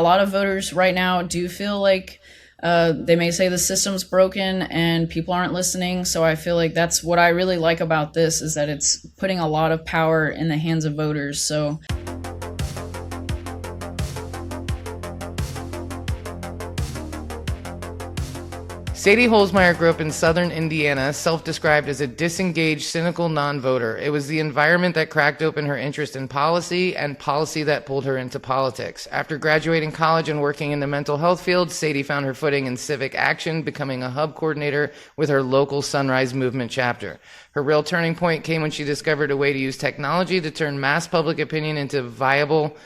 A lot of voters right now do feel like they may say the system's broken and people aren't listening. So I feel like that's what I really like about this, is that it's putting a lot of power in the hands of voters. So Sadie Holzmeyer grew up in southern Indiana, self-described as a disengaged, cynical non-voter. It was the environment that cracked open her interest in policy, and policy that pulled her into politics. After graduating college and working in the mental health field, Sadie found her footing in civic action, becoming a hub coordinator with her local Sunrise Movement chapter. Her real turning point came when she discovered a way to use technology to turn mass public opinion into visible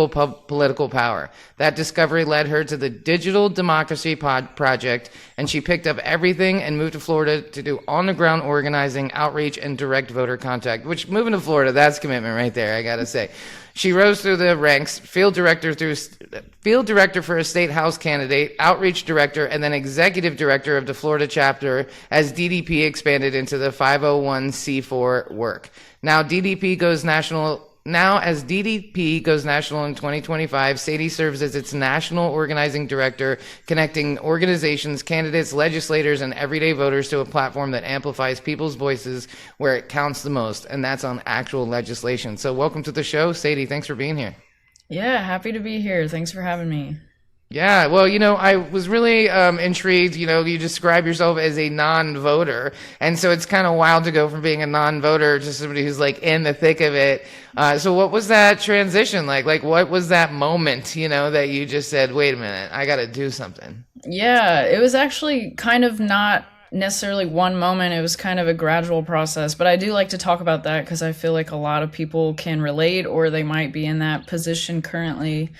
political power. That discovery led her to the Digital Democracy Project, and she picked up everything and moved to Florida to do on-the-ground organizing, outreach, and direct voter contact, which, moving to Florida, that's commitment right there, I gotta say. She rose through the ranks, field director for a state house candidate, outreach director, and then executive director of the Florida chapter as DDP expanded into the 501c4 work. Now as DDP goes national in 2025, Sadie serves as its national organizing director, connecting organizations, candidates, legislators, and everyday voters to a platform that amplifies people's voices where it counts the most, and that's on actual legislation. So welcome to the show, Sadie. Thanks for being here. yeah, happy to be here. Thanks for having me. Yeah, well, I was really intrigued. You describe yourself as a non-voter, and so it's kind of wild to go from being a non-voter to somebody who's like in the thick of it. So what was that transition like? Like, what was that moment, that you just said, wait a minute, I got to do something? Yeah, it was actually kind of not necessarily one moment. It was kind of a gradual process, but I do like to talk about that because I feel like a lot of people can relate, or they might be in that position currently.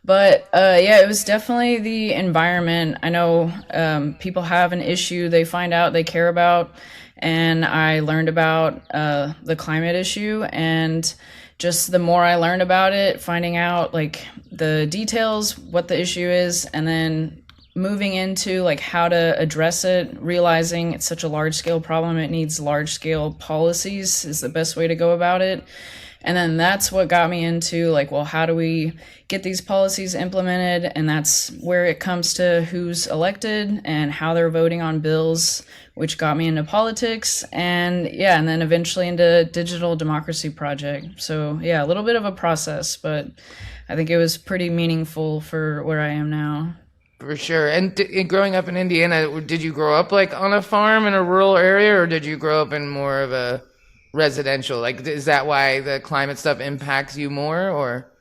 But yeah, it was definitely the environment. I know people have an issue they find out they care about, and I learned about the climate issue, and just the more I learned about it, finding out like the details, what the issue is, and then moving into like how to address it, realizing it's such a large scale problem, it needs large scale policies is the best way to go about it. And then that's what got me into like, well, how do we get these policies implemented? And that's where it comes to who's elected and how they're voting on bills, which got me into politics. And yeah, and then eventually into Digital Democracy Project. So yeah, a little bit of a process, but I think it was pretty meaningful for where I am now. For sure. And growing up in Indiana, did you grow up like on a farm in a rural area, or did you grow up in more of a residential? Like, is that why the climate stuff impacts you more, or?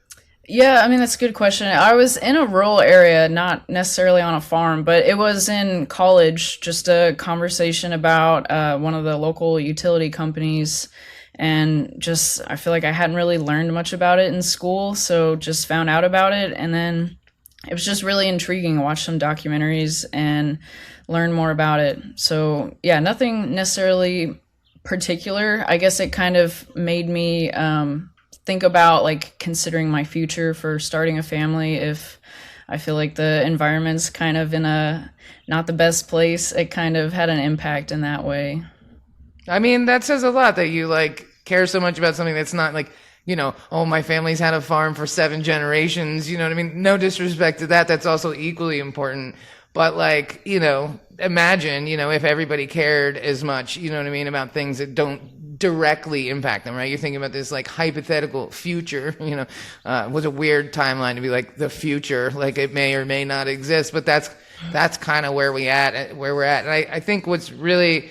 Yeah, I mean, that's a good question. I was in a rural area, not necessarily on a farm, but it was in college, just a conversation about one of the local utility companies. And just, I feel like I hadn't really learned much about it in school, so just found out about it. And then it was just really intriguing. Watch some documentaries and learn more about it. So yeah, nothing necessarily particular. I guess it kind of made me think about like considering my future for starting a family. If I feel like the environment's kind of in a not the best place, it kind of had an impact in that way. I mean, that says a lot that you like care so much about something that's not like, oh, my family's had a farm for 7 generations. You know what I mean? No disrespect to that. That's also equally important. But like, imagine, if everybody cared as much, you know what I mean, about things that don't directly impact them, right? You're thinking about this like hypothetical future, was a weird timeline to be like the future, like it may or may not exist, but that's kind of where we're at. And I think what's really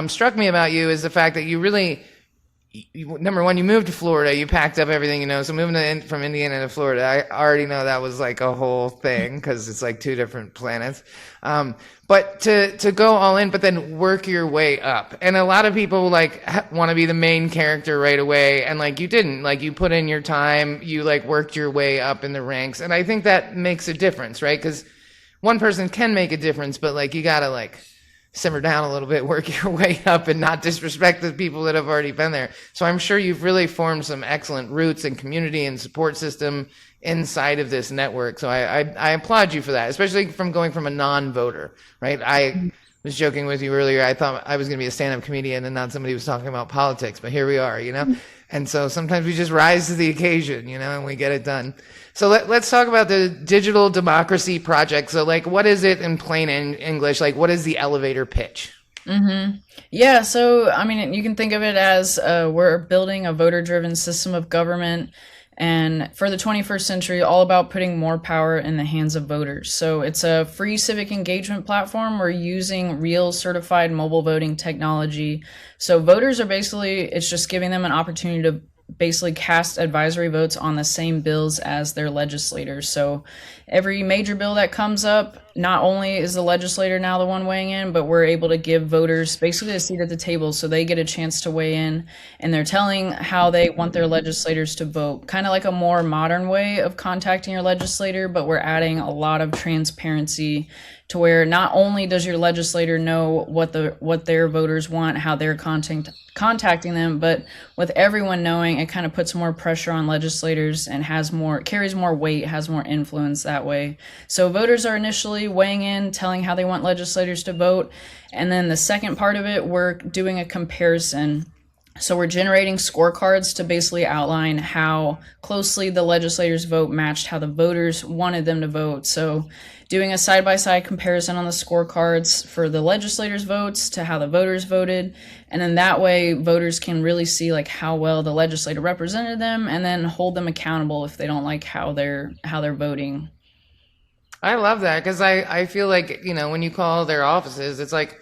struck me about you is the fact that you really, number one, you moved to Florida, you packed up everything, so moving from Indiana to Florida, I already know that was like a whole thing because it's like 2 different planets. But to go all in, but then work your way up. And a lot of people like want to be the main character right away. And like you didn't, like you put in your time, you like worked your way up in the ranks. And I think that makes a difference, right? Because one person can make a difference, but like you got to like simmer down a little bit, work your way up, and not disrespect the people that have already been there. So I'm sure you've really formed some excellent roots and community and support system inside of this network. So I applaud you for that, especially from going from a non-voter, right? I was joking with you earlier. I thought I was going to be a stand-up comedian and not somebody who was talking about politics, but here we are, And so sometimes we just rise to the occasion, and we get it done. So let's talk about the Digital Democracy Project. So like, what is it in plain English? Like, what is the elevator pitch? Yeah, so I mean, you can think of it as we're building a voter-driven system of government, and for the 21st century, all about putting more power in the hands of voters. So it's a free civic engagement platform. We're using real certified mobile voting technology. So voters are basically, it's just giving them an opportunity to basically cast advisory votes on the same bills as their legislators. So every major bill that comes up, not only is the legislator now the one weighing in, but we're able to give voters basically a seat at the table so they get a chance to weigh in, and they're telling how they want their legislators to vote. Kind of like a more modern way of contacting your legislator, but we're adding a lot of transparency to where not only does your legislator know what their voters want, how they're contacting them, but with everyone knowing, it kind of puts more pressure on legislators and carries more weight, has more influence that way. So voters are initially weighing in, telling how they want legislators to vote, and then the second part of it, we're doing a comparison. So we're generating scorecards to basically outline how closely the legislators' vote matched how the voters wanted them to vote. So doing a side-by-side comparison on the scorecards for the legislators' votes to how the voters voted. And then that way voters can really see like how well the legislator represented them, and then hold them accountable if they don't like how they're voting. I love that, because I feel like, when you call their offices, it's like,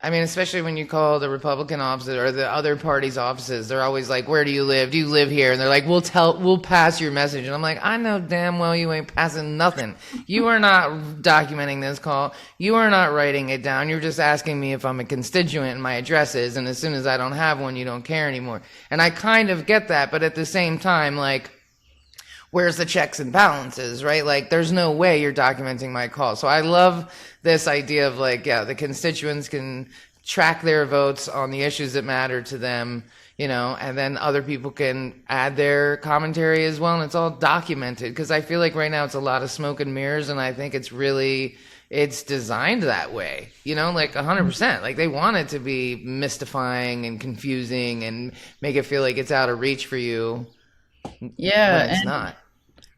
I mean, especially when you call the Republican offices or the other party's offices, they're always like, where do you live? Do you live here? And they're like, we'll pass your message. And I'm like, I know damn well you ain't passing nothing. You are not documenting this call. You are not writing it down. You're just asking me if I'm a constituent and my address is. And as soon as I don't have one, you don't care anymore. And I kind of get that. But at the same time, like, where's the checks and balances, right? Like, there's no way you're documenting my call. So I love this idea of like, yeah, the constituents can track their votes on the issues that matter to them, and then other people can add their commentary as well. And it's all documented, because I feel like right now it's a lot of smoke and mirrors. And I think it's designed that way, like 100%. Like, they want it to be mystifying and confusing and make it feel like it's out of reach for you. Yeah, it's not.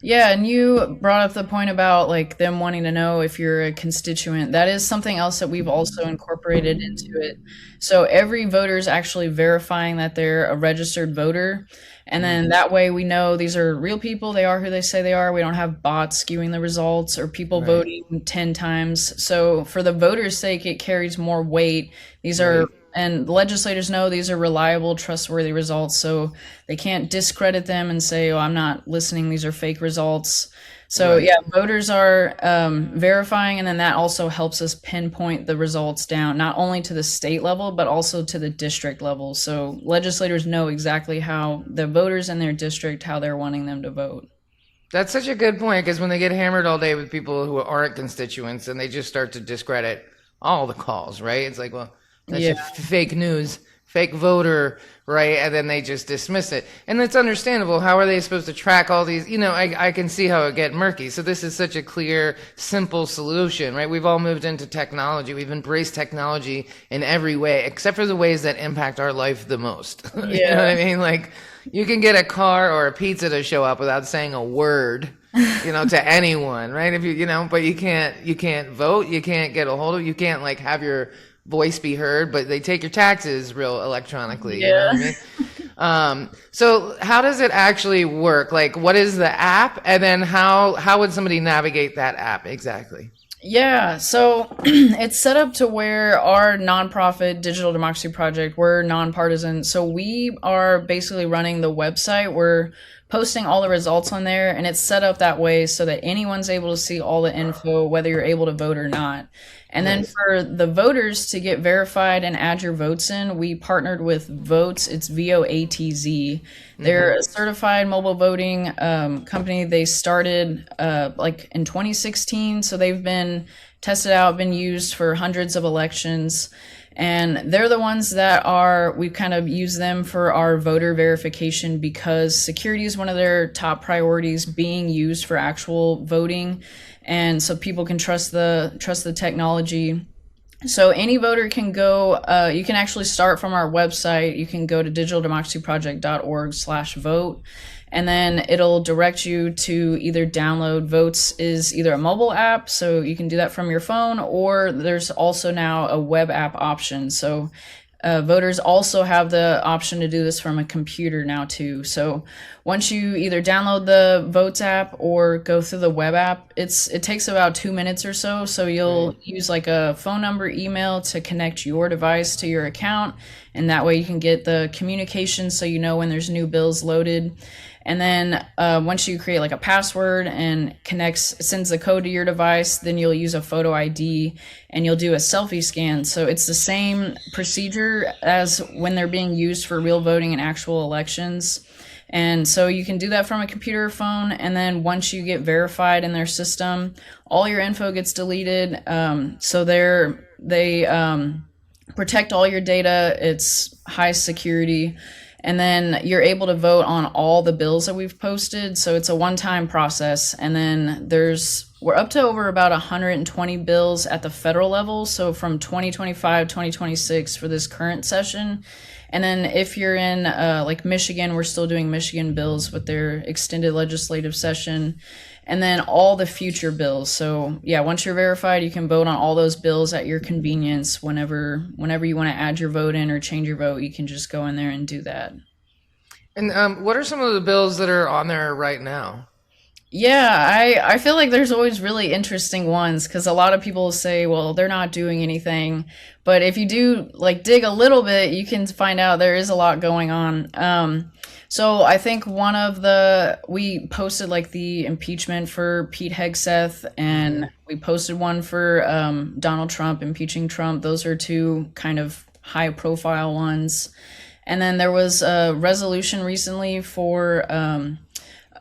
Yeah, and you brought up the point about like them wanting to know if you're a constituent. That is something else that we've also incorporated into it. So every voter is actually verifying that they're a registered voter. And then that way we know these are real people. They are who they say they are. We don't have bots skewing the results or people voting 10 times. So for the voters' sake, it carries more weight. These are And legislators know these are reliable, trustworthy results, so they can't discredit them and say, oh, I'm not listening, these are fake results. So yeah, voters are verifying, and then that also helps us pinpoint the results down, not only to the state level, but also to the district level. So legislators know exactly how the voters in their district, how they're wanting them to vote. That's such a good point, because when they get hammered all day with people who aren't constituents, and they just start to discredit all the calls, right? It's like, well, that's just fake news, fake voter, right? And then they just dismiss it. And it's understandable. How are they supposed to track all these? I can see how it get murky. So this is such a clear, simple solution, right? We've all moved into technology. We've embraced technology in every way, except for the ways that impact our life the most. You know what I mean? Like, you can get a car or a pizza to show up without saying a word, to anyone, right? If but you can't vote. You can't get a hold of, you can't like have your voice be heard, but they take your taxes real electronically. You know what I mean? So how does it actually work? Like, what is the app? And then how would somebody navigate that app exactly? Yeah, so it's set up to where our nonprofit Digital Democracy Project, we're nonpartisan. So we are basically running the website. We're posting all the results on there, and it's set up that way so that anyone's able to see all the info, whether you're able to vote or not. And then for the voters to get verified and add your votes in, we partnered with Votes. It's VOATZ. They're a certified mobile voting company. They started like in 2016, so they've been tested out, been used for hundreds of elections. And they're the ones that we kind of use them for our voter verification, because security is one of their top priorities being used for actual voting. And so people can trust the technology. So any voter can go, you can actually start from our website. You can go to digitaldemocracyproject.org/vote, and then it'll direct you to either download. Votes is either a mobile app, so you can do that from your phone, or there's also now a web app option. So voters also have the option to do this from a computer now too. So once you either download the Votes app or go through the web app, it takes about 2 minutes or so. So you'll use like a phone number, email to connect your device to your account, and that way you can get the communication so you know when there's new bills loaded. And then once you create like a password and sends the code to your device, then you'll use a photo ID and you'll do a selfie scan. So it's the same procedure as when they're being used for real voting in actual elections. And so you can do that from a computer or phone. And then once you get verified in their system, all your info gets deleted. So they protect all your data. It's high security. And then you're able to vote on all the bills that we've posted. So it's a one-time process. And then we're up to over about 120 bills at the federal level. So from 2025, 2026 for this current session. And then if you're in like Michigan, we're still doing Michigan bills with their extended legislative session. And then all the future bills. So yeah, once you're verified, you can vote on all those bills at your convenience. Whenever you want to add your vote in or change your vote, you can just go in there and do that. And what are some of the bills that are on there right now? Yeah, I feel like there's always really interesting ones because a lot of people say, well, they're not doing anything. But if you do like dig a little bit, you can find out there is a lot going on. So I think we posted like the impeachment for Pete Hegseth, and we posted one for Donald Trump, impeaching Trump. Those are two kind of high profile ones. And then there was a resolution recently for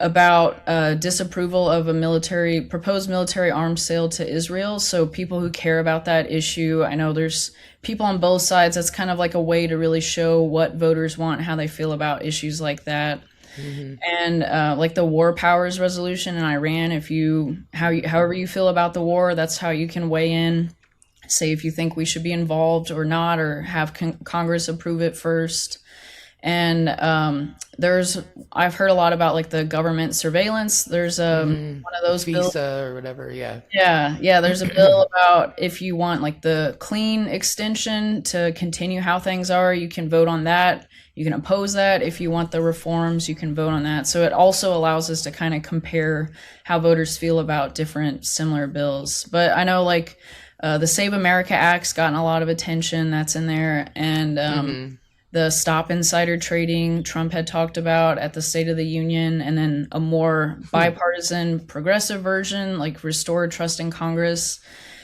about disapproval of a proposed military arms sale to Israel. So people who care about that issue, I know there's people on both sides. That's kind of like a way to really show what voters want, how they feel about issues like that. And like the war powers resolution in Iran, however you feel about the war, that's how you can weigh in. Say if you think we should be involved or not, or have Congress approve it first. And I've heard a lot about like the government surveillance. There's one of those bills, FISA or whatever, yeah. Yeah. There's a bill about if you want like the clean extension to continue how things are, you can vote on that. You can oppose that. If you want the reforms, you can vote on that. So it also allows us to kind of compare how voters feel about different similar bills. But I know like the Save America Act's gotten a lot of attention. That's in there, and the Stop Insider Trading Trump had talked about at the State of the Union, and then a more bipartisan progressive version, like Restore Trust in Congress.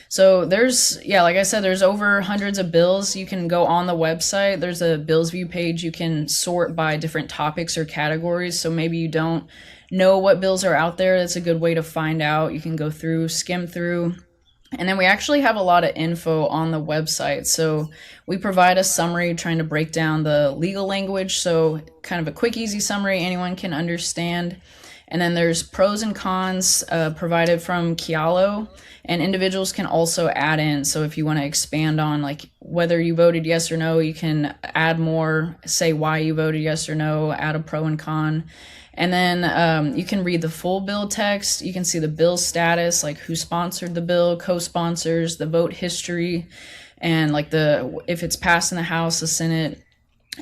So like I said, there's over hundreds of bills. You can go on the website. There's a bills view page. You can sort by different topics or categories. So maybe you don't know what bills are out there. That's a good way to find out. You can go through, skim through. And then we actually have a lot of info on the website. So we provide a summary trying to break down the legal language. So kind of a quick, easy summary anyone can understand. And then there's pros and cons provided from Kialo, and individuals can also add in. So if you want to expand on like whether you voted yes or no, you can add more, say why you voted yes or no, add a pro and con. And then you can read the full bill text. You can see the bill status, like who sponsored the bill, co-sponsors, the vote history, and like if it's passed in the House, the Senate.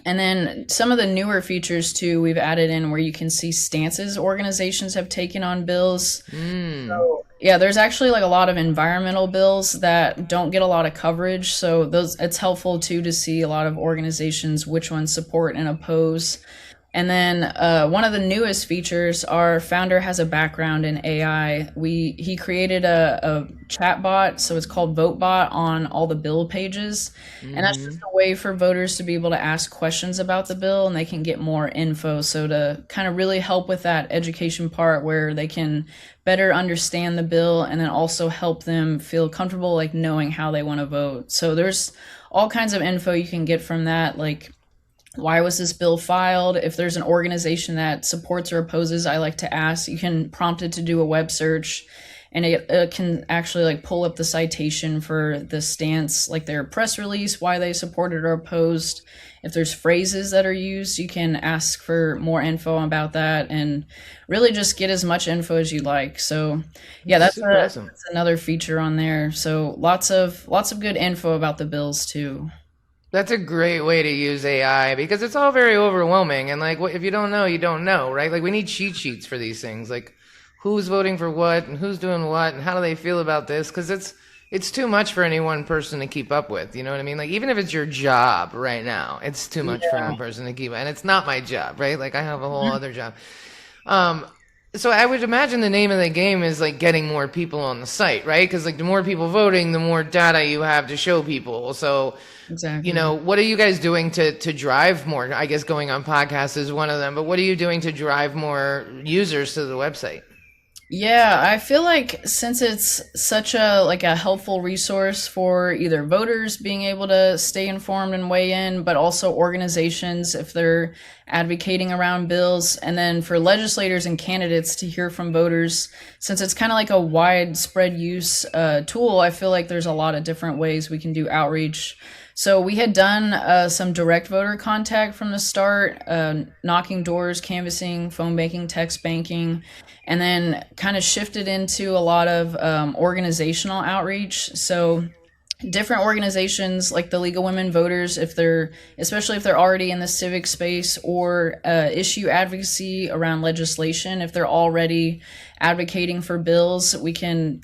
And then some of the newer features too, we've added in where you can see stances organizations have taken on bills. So, yeah, there's actually like a lot of environmental bills that don't get a lot of coverage. So it's helpful too to see a lot of organizations, which ones support and oppose. And then one of the newest features, our founder has a background in AI. He created a chat bot, so it's called VoteBot, on all the bill pages. And that's just a way for voters to be able to ask questions about the bill, and they can get more info. So to kind of really help with that education part where they can better understand the bill, and then also help them feel comfortable like knowing how they want to vote. So there's all kinds of info you can get from that, like why was this bill filed? If there's an organization that supports or opposes, I like to ask. You can prompt it to do a web search, and it can actually like pull up the citation for the stance, like their press release, why they supported or opposed. If there's phrases that are used, you can ask for more info about that and really just get as much info as you like. So yeah, Super awesome. that's another feature on there. So lots of good info about the bills too. That's a great way to use AI because it's all very overwhelming. And like, if you don't know, you don't know, right? Like, we need cheat sheets for these things. Like, who's voting for what and who's doing what and how do they feel about this? Because it's too much for any one person to keep up with. You know what I mean? Like, even if it's your job right now, it's too much for one person to keep up. And it's not my job, right? Like, I have a whole other job. So I would imagine the name of the game is like getting more people on the site, right? Because like the more people voting, the more data you have to show people. So, Exactly. what are you guys doing to drive more? I guess going on podcasts is one of them, but what are you doing to drive more users to the website? Yeah, I feel like since it's such a helpful resource for either voters being able to stay informed and weigh in, but also organizations if they're advocating around bills, and then for legislators and candidates to hear from voters, since it's kind of like a widespread use tool, I feel like there's a lot of different ways we can do outreach. So we had done some direct voter contact from the start, knocking doors, canvassing, phone banking, text banking, and then kind of shifted into a lot of organizational outreach. So different organizations like the League of Women Voters, especially if they're already in the civic space, or issue advocacy around legislation, if they're already advocating for bills, we can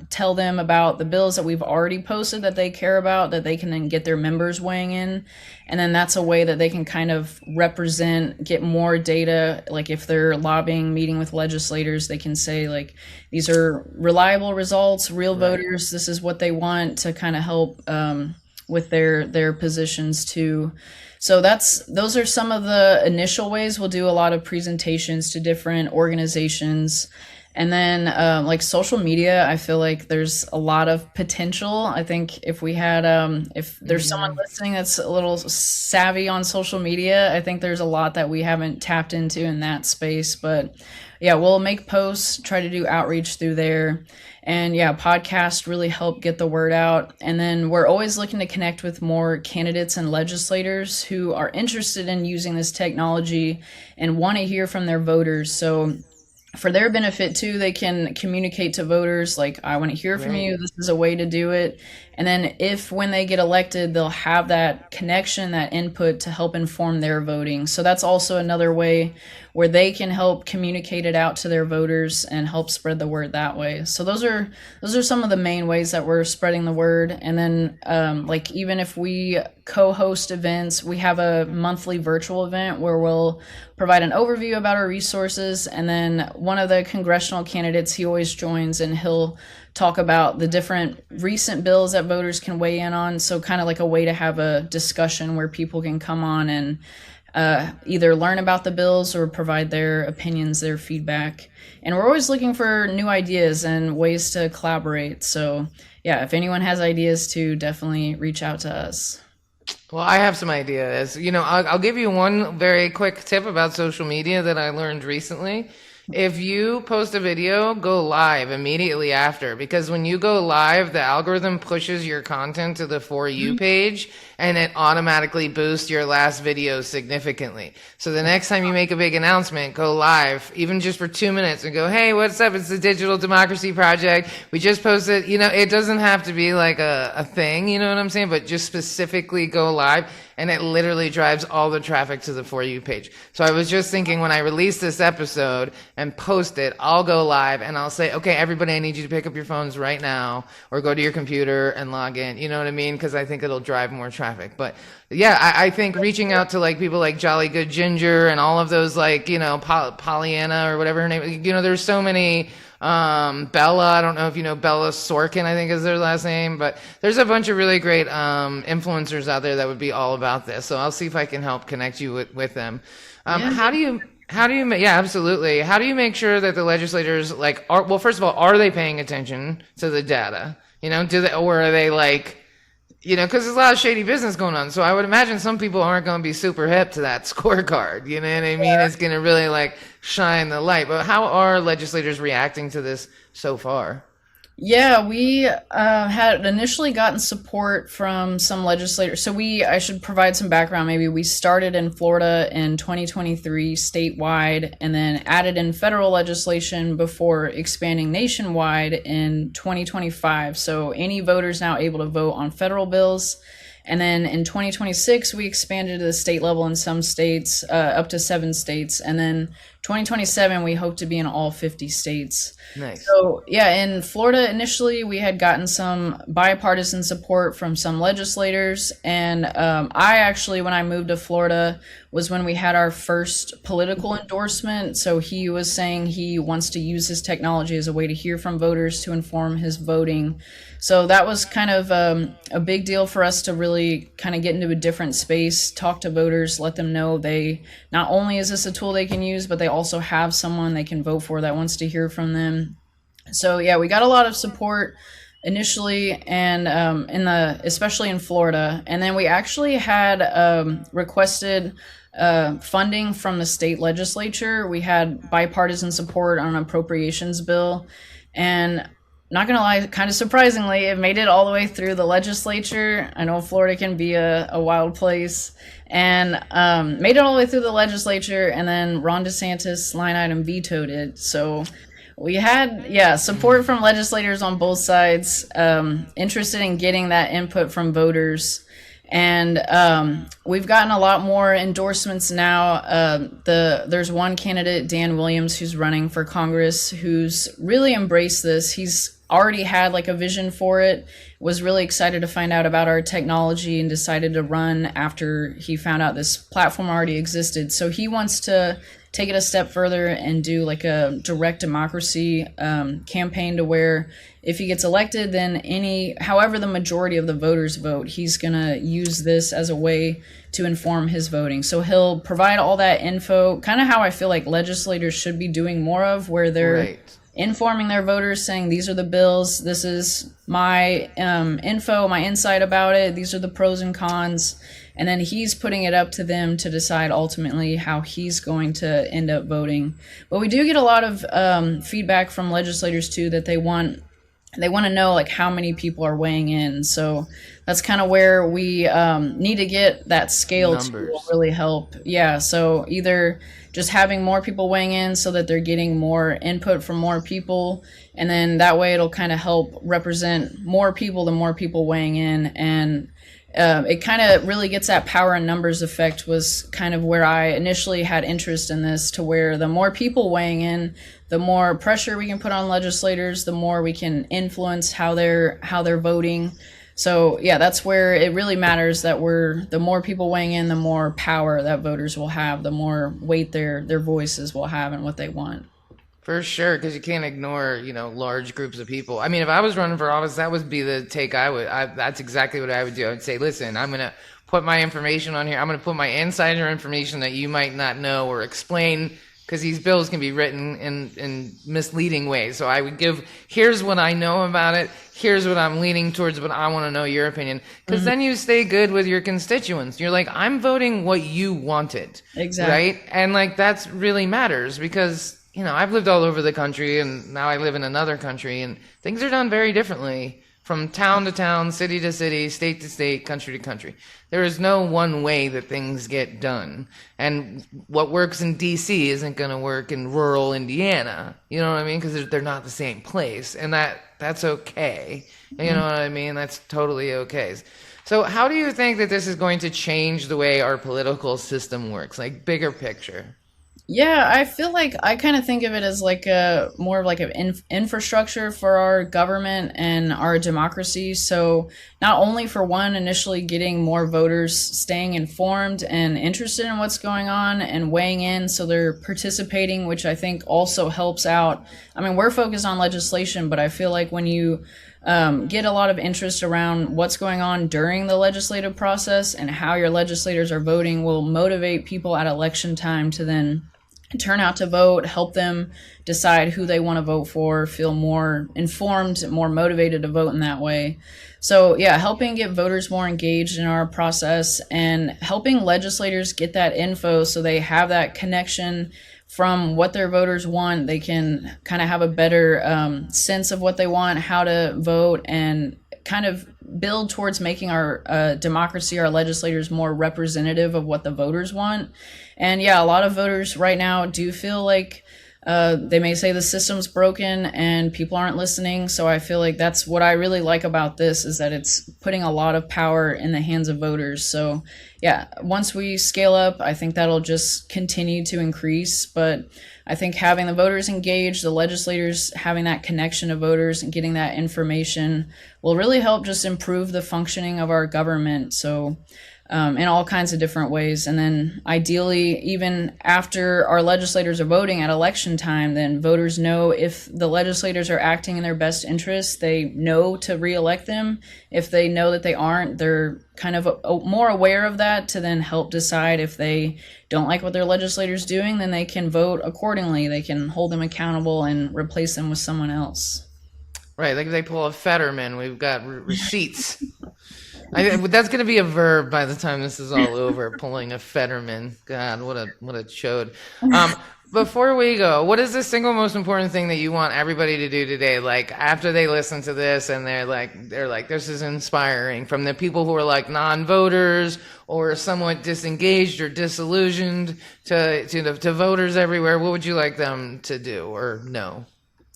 tell them about the bills that we've already posted that they care about, that they can then get their members weighing in. And then that's a way that they can kind of represent, get more data. Like if they're lobbying, meeting with legislators, they can say like, these are reliable results, real voters, this is what they want, to kind of help with their positions too. So those are some of the initial ways. We'll do a lot of presentations to different organizations. And then like social media, I feel like there's a lot of potential. I think if we had, if there's someone listening that's a little savvy on social media, I think there's a lot that we haven't tapped into in that space. But yeah, we'll make posts, try to do outreach through there. And yeah, podcasts really help get the word out. And then we're always looking to connect with more candidates and legislators who are interested in using this technology and want to hear from their voters. So for their benefit too, they can communicate to voters like, I want to hear from you, this is a way to do it. And then if when they get elected, they'll have that connection, that input to help inform their voting. So that's also another way where they can help communicate it out to their voters and help spread the word that way. So those are some of the main ways that we're spreading the word. And then like even if we co-host events, we have a monthly virtual event where we'll provide an overview about our resources. And then one of the congressional candidates, he always joins and he'll talk about the different recent bills that voters can weigh in on. So kind of like a way to have a discussion where people can come on and either learn about the bills or provide their opinions, their feedback. And we're always looking for new ideas and ways to collaborate. So yeah, if anyone has ideas too, definitely reach out to us. Well, I have some ideas. I'll give you one very quick tip about social media that I learned recently. If you post a video, go live immediately after, because when you go live, the algorithm pushes your content to the For You page and it automatically boosts your last video significantly. So the next time you make a big announcement, go live, even just for 2 minutes, and go, hey, what's up? It's the Digital Democracy Project. We just posted, it doesn't have to be like a thing, you know what I'm saying? But just specifically go live. And it literally drives all the traffic to the For You page. So I was just thinking, when I release this episode and post it, I'll go live and I'll say, okay, everybody, I need you to pick up your phones right now or go to your computer and log in. You know what I mean? Because I think it'll drive more traffic. But yeah, I think reaching out to like people like Jolly Good Ginger and all of those like, Pollyanna or whatever her name is, there's so many. Bella, I don't know if you know Bella Sorkin, I think is their last name, but there's a bunch of really great influencers out there that would be all about this. So I'll see if I can help connect you with them. How do you yeah, absolutely. How do you make sure that the legislators well, first of all, are they paying attention to the data? Or are they like, because there's a lot of shady business going on. So I would imagine some people aren't going to be super hip to that scorecard. You know what I mean? Yeah. It's going to really shine the light. But how are legislators reacting to this so far? Yeah, we had initially gotten support from some legislators. So I should provide some background. Maybe we started in Florida in 2023 statewide, and then added in federal legislation before expanding nationwide in 2025. So any voters now able to vote on federal bills. And then in 2026, we expanded to the state level in some states, up to 7 states. And then 2027, we hope to be in all 50 states. Nice. So, yeah, in Florida, initially, we had gotten some bipartisan support from some legislators. And I actually, when I moved to Florida, was when we had our first political endorsement. So he was saying he wants to use his technology as a way to hear from voters to inform his voting. So that was kind of a big deal for us to really kind of get into a different space, talk to voters, let them know they not only is this a tool they can use, but they also have someone they can vote for that wants to hear from them. So yeah, we got a lot of support initially, and especially in Florida, and then we actually had requested funding from the state legislature. We had bipartisan support on an appropriations bill, and not gonna lie, kind of surprisingly, it made it all the way through the legislature. I know Florida can be a wild place, and made it all the way through the legislature, and then Ron DeSantis line item vetoed it. So we had, yeah, support from legislators on both sides, interested in getting that input from voters. And we've gotten a lot more endorsements now. There's one candidate, Dan Williams, who's running for Congress, who's really embraced this. He's already had like a vision for it, was really excited to find out about our technology, and decided to run after he found out this platform already existed. So he wants to take it a step further and do like a direct democracy campaign, to where if he gets elected, then however the majority of the voters vote, he's gonna use this as a way to inform his voting. So he'll provide all that info, kind of how I feel like legislators should be doing more of, where they're Right. informing their voters, saying these are the bills, this is my info, my insight about it, these are the pros and cons, and then he's putting it up to them to decide ultimately how he's going to end up voting. But we do get a lot of feedback from legislators too, that they want to know like how many people are weighing in. So that's kind of where we need to get that scale to Numbers. really help. Yeah, so either just having more people weighing in so that they're getting more input from more people, and then that way it'll kind of help represent more people, the more people weighing in. And it kind of really gets that power and numbers effect, was kind of where I initially had interest in this, to where the more people weighing in, the more pressure we can put on legislators, the more we can influence how they're voting. So yeah, that's where it really matters that the more people weighing in, the more power that voters will have, the more weight their voices will have and what they want. For sure, because you can't ignore, large groups of people. I mean, if I was running for office, that would be the take that's exactly what I would do. I would say, listen, I'm going to put my information on here. I'm going to put my insider information that you might not know, or explain, because these bills can be written in misleading ways. So I would give, here's what I know about it. Here's what I'm leaning towards, but I want to know your opinion. Because then you stay good with your constituents. You're like, I'm voting what you wanted. Exactly. Right? And like, that's really matters, because I've lived all over the country, and now I live in another country, and things are done very differently from town to town, city to city, state to state, country to country. There is no one way that things get done. And what works in DC isn't going to work in rural Indiana. You know what I mean? Because they're not the same place. And that's okay. You know what I mean? That's totally okay. So how do you think that this is going to change the way our political system works? Like, bigger picture. Yeah, I feel like I kind of think of it as like more of like an infrastructure for our government and our democracy. So not only for one, initially getting more voters staying informed and interested in what's going on and weighing in, so they're participating, which I think also helps out. I mean, we're focused on legislation, but I feel like when you get a lot of interest around what's going on during the legislative process and how your legislators are voting, will motivate people at election time to then turn out to vote, help them decide who they want to vote for, feel more informed, more motivated to vote in that way. So yeah, helping get voters more engaged in our process, and helping legislators get that info so they have that connection from what their voters want. They can kind of have a better sense of what they want, how to vote, and kind of build towards making our democracy, our legislators, more representative of what the voters want. And yeah, a lot of voters right now do feel like they may say the system's broken and people aren't listening. So I feel like that's what I really like about this, is that it's putting a lot of power in the hands of voters. So yeah, once we scale up, I think that'll just continue to increase. But I think having the voters engaged, the legislators having that connection to voters and getting that information will really help just improve the functioning of our government. So in all kinds of different ways. And then ideally, even after our legislators are voting at election time, then voters know if the legislators are acting in their best interest. They know to reelect them. If they know that they aren't, they're kind of more aware of that to then help decide. If they don't like what their legislator's doing, then they can vote accordingly. They can hold them accountable and replace them with someone else. Right, like if they pull a Fetterman, we've got receipts. That's going to be a verb by the time this is all over. Pulling a Fetterman. God, what a chode. Before we go, what is the single most important thing that you want everybody to do today? Like after they listen to this and they're like, this is inspiring, from the people who are like non-voters or somewhat disengaged or disillusioned to voters everywhere. What would you like them to do or know?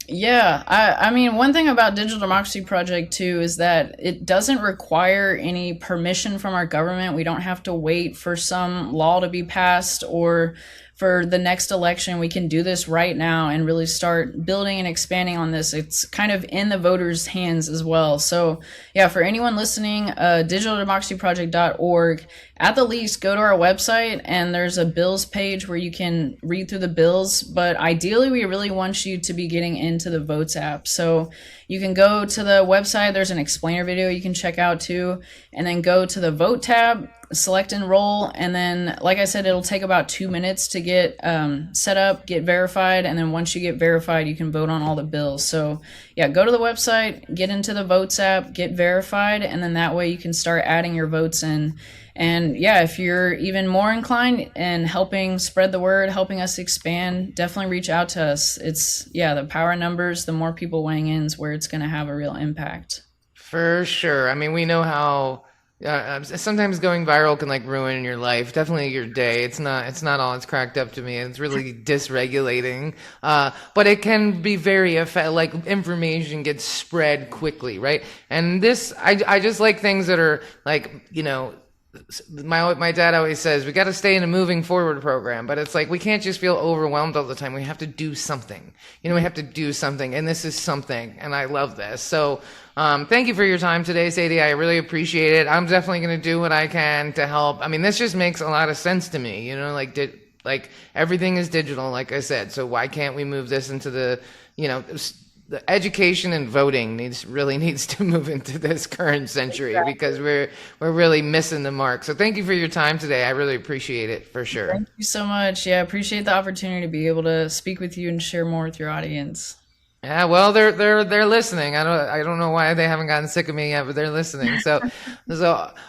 Yeah, I mean, one thing about Digital Democracy Project too is that it doesn't require any permission from our government. We don't have to wait for some law to be passed or for the next election. We can do this right now and really start building and expanding on this. It's kind of in the voters' hands as well. So yeah, for anyone listening, digitaldemocracyproject.org, at the least go to our website and there's a bills page where you can read through the bills. But ideally, we really want you to be getting into the Votes app. So you can go to the website, there's an explainer video you can check out too, and then go to the Vote tab, select enroll, and then like I said, it'll take about 2 minutes to get set up, get verified, and then once you get verified, you can vote on all the bills. So yeah, go to the website, get into the Votes app, get verified, and then that way you can start adding your votes in. And yeah, if you're even more inclined in helping spread the word, helping us expand, definitely reach out to us. It's, yeah, the power in numbers, the more people weighing in is where it's going to have a real impact. For sure. I mean, we know how sometimes going viral can like ruin your life, definitely your day. It's not all it's cracked up to me. It's really dysregulating, but it can be very like information gets spread quickly, right? And this, I just like things that are like, you know, my dad always says we got to stay in a moving forward program, but it's like we can't just feel overwhelmed all the time. We have to do something. You know, we have to do something, and this is something, and I love this. So thank you for your time today, Sadie. I really appreciate it. I'm definitely going to do what I can to help. I mean, this just makes a lot of sense to me. You know, like everything is digital, like I said. So why can't we move this into the, you know, the education and voting needs to move into this current century, because we're really missing the mark. So thank you for your time today. I really appreciate it, for sure. Thank you so much. Yeah, I appreciate the opportunity to be able to speak with you and share more with your audience. Yeah, well, they're listening. I don't know why they haven't gotten sick of me yet, but they're listening. So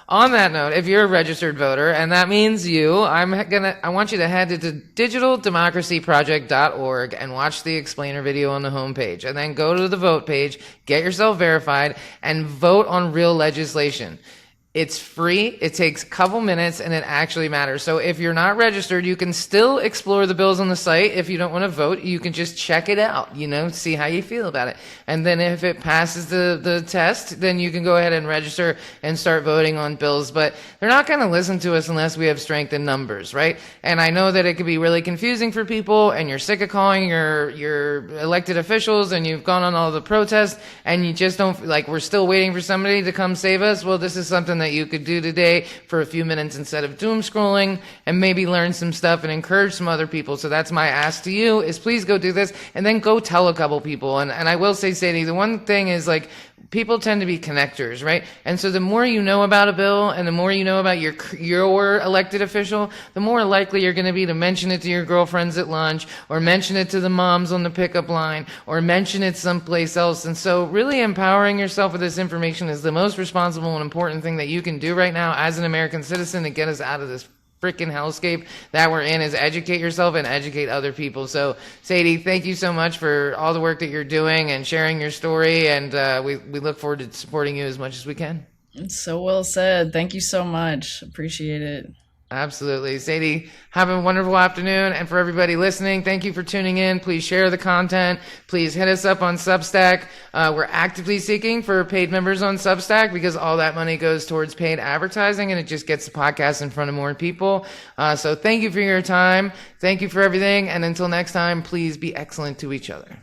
on that note, if you're a registered voter, and that means you, I want you to head to digitaldemocracyproject.org and watch the explainer video on the homepage, and then go to the vote page, get yourself verified, and vote on real legislation. It's free. It takes a couple minutes, and it actually matters. So if you're not registered, you can still explore the bills on the site. If you don't want to vote, you can just check it out, you know, see how you feel about it. And then if it passes the test, then you can go ahead and register and start voting on bills. But they're not going to listen to us unless we have strength in numbers, right? And I know that it can be really confusing for people, and you're sick of calling your elected officials, and you've gone on all the protests, and you just don't, like, we're still waiting for somebody to come save us. Well, this is something that you could do today for a few minutes instead of doom scrolling, and maybe learn some stuff and encourage some other people. So that's my ask to you, is please go do this, and then go tell a couple people. And I will say, Sadie, the one thing is, like, people tend to be connectors, right? And so the more you know about a bill, and the more you know about your elected official, the more likely you're going to be to mention it to your girlfriends at lunch, or mention it to the moms on the pickup line, or mention it someplace else. And so really empowering yourself with this information is the most responsible and important thing that you can do right now as an American citizen to get us out of this freaking hellscape that we're in is educate yourself and educate other people. So Sadie, thank you so much for all the work that you're doing and sharing your story. And we look forward to supporting you as much as we can. It's so well said. Thank you so much. Appreciate it. Absolutely. Sadie, have a wonderful afternoon. And for everybody listening, thank you for tuning in. Please share the content. Please hit us up on Substack. We're actively seeking for paid members on Substack because all that money goes towards paid advertising and it just gets the podcast in front of more people. So thank you for your time. Thank you for everything. And until next time, please be excellent to each other.